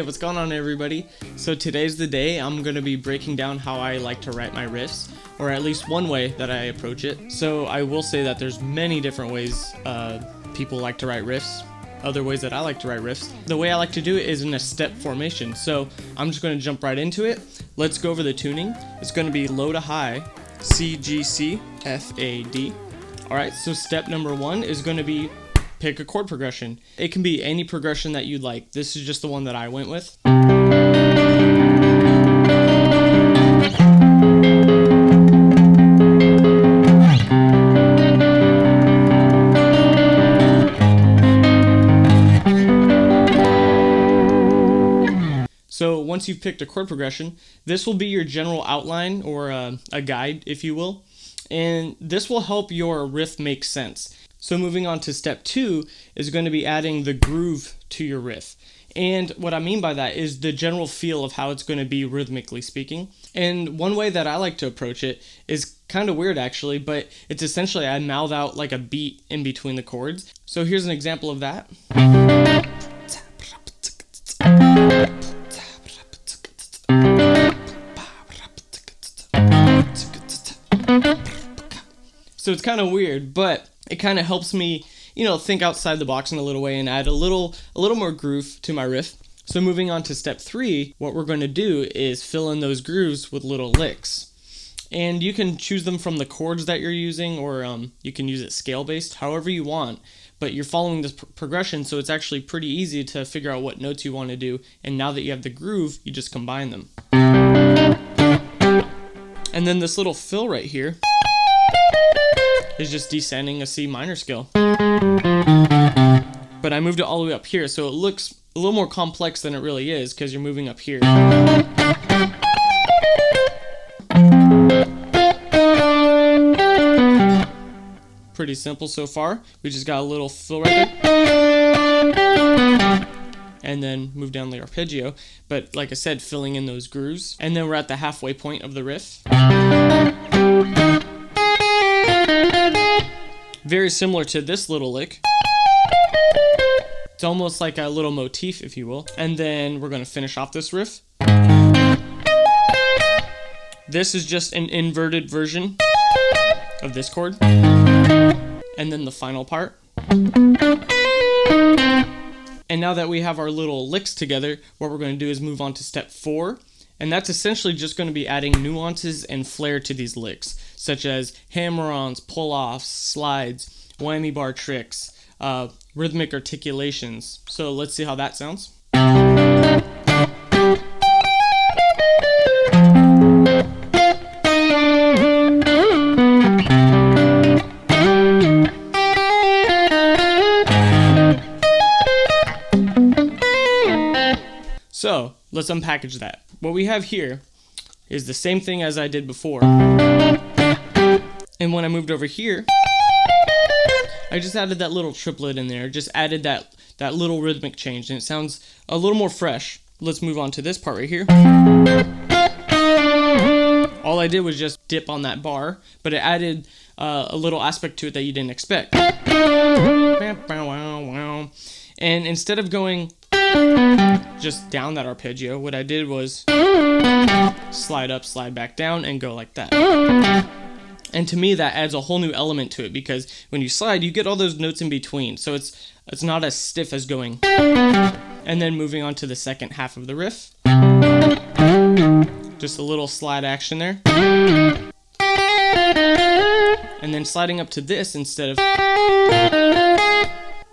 What's going on, everybody? So today's the day I'm going to be breaking down how I like to write my riffs, or at least one way that I approach it. So I will say that there's many different ways people like to write riffs, other ways that I like to write riffs. The way I like to do it is in a step formation, so I'm just going to jump right into it. Let's go over the tuning. It's going to be low to high, C, G, C, F, A, D. Alright, so step number one is going to be pick a chord progression. It can be any progression that you'd like. This is just the one that I went with. So once you've picked a chord progression, this will be your general outline, or a guide, if you will. And this will help your riff make sense. So moving on to step two is going to be adding the groove to your riff. And what I mean by that is the general feel of how it's going to be rhythmically speaking. And one way that I like to approach it is kind of weird actually, but it's essentially I mouth out like a beat in between the chords. So here's an example of that. So it's kind of weird, but it kind of helps me, think outside the box in a little way and add a little more groove to my riff. So moving on to step three, what we're going to do is fill in those grooves with little licks. And you can choose them from the chords that you're using, or you can use it scale-based, however you want. But you're following this progression, so it's actually pretty easy to figure out what notes you want to do. And now that you have the groove, you just combine them. And then this little fill right here is just descending a C minor scale. But I moved it all the way up here, so it looks a little more complex than it really is because you're moving up here. Pretty simple so far. We just got a little fill right there. And then move down the arpeggio. But like I said, filling in those grooves. And then we're at the halfway point of the riff. Very similar to this little lick. It's almost like a little motif, if you will. And then we're going to finish off this riff. This is just an inverted version of this chord. And then the final part. And now that we have our little licks together, what we're going to do is move on to step four. And that's essentially just going to be adding nuances and flair to these licks, such as hammer-ons, pull-offs, slides, whammy bar tricks, rhythmic articulations. So let's see how that sounds. So let's unpackage that. What we have here is the same thing as I did before. And when I moved over here, I just added that little triplet in there, just added that little rhythmic change, and it sounds a little more fresh. Let's move on to this part right here. All I did was just dip on that bar, but it added a little aspect to it that you didn't expect. And instead of going just down that arpeggio, what I did was slide up, slide back down, and go like that. And to me, that adds a whole new element to it, because when you slide, you get all those notes in between, so it's not as stiff as going. And then moving on to the second half of the riff, just a little slide action there, and then sliding up to this instead of,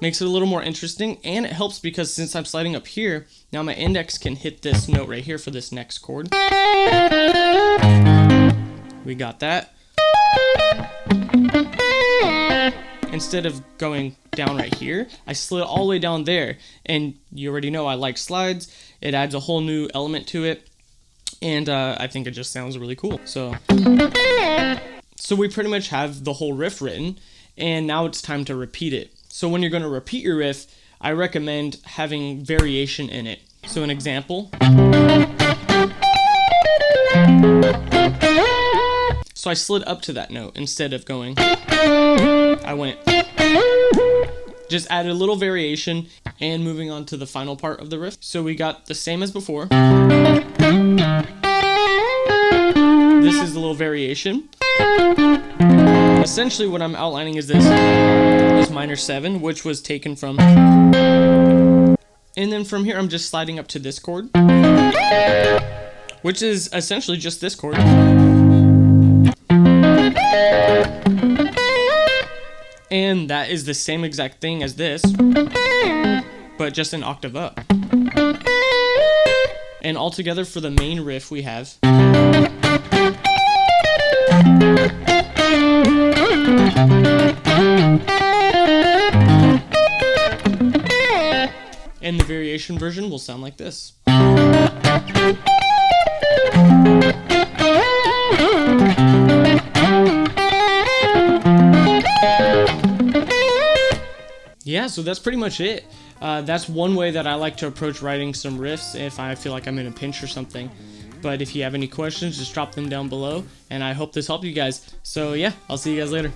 makes it a little more interesting. And it helps because since I'm sliding up here, now my index can hit this note right here for this next chord. We got that. Instead of going down right here, I slid all the way down there. And you already know I like slides. It adds a whole new element to it. And I think it just sounds really cool. So we pretty much have the whole riff written. And now it's time to repeat it. So when you're going to repeat your riff, I recommend having variation in it. So an example. So I slid up to that note instead of going. I went. Just added a little variation, And moving on to the final part of the riff. So we got the same as before. This is a little variation. Essentially what I'm outlining is this minor 7, which was taken from, and then from here I'm just sliding up to this chord, which is essentially just this chord. And that is the same exact thing as this, but just an octave up. And altogether for the main riff we have. And the variation version will sound like this. Yeah, so that's pretty much it. That's one way that I like to approach writing some riffs if I feel like I'm in a pinch or something. But if you have any questions, just drop them down below, and I hope this helped you guys. So yeah, I'll see you guys later.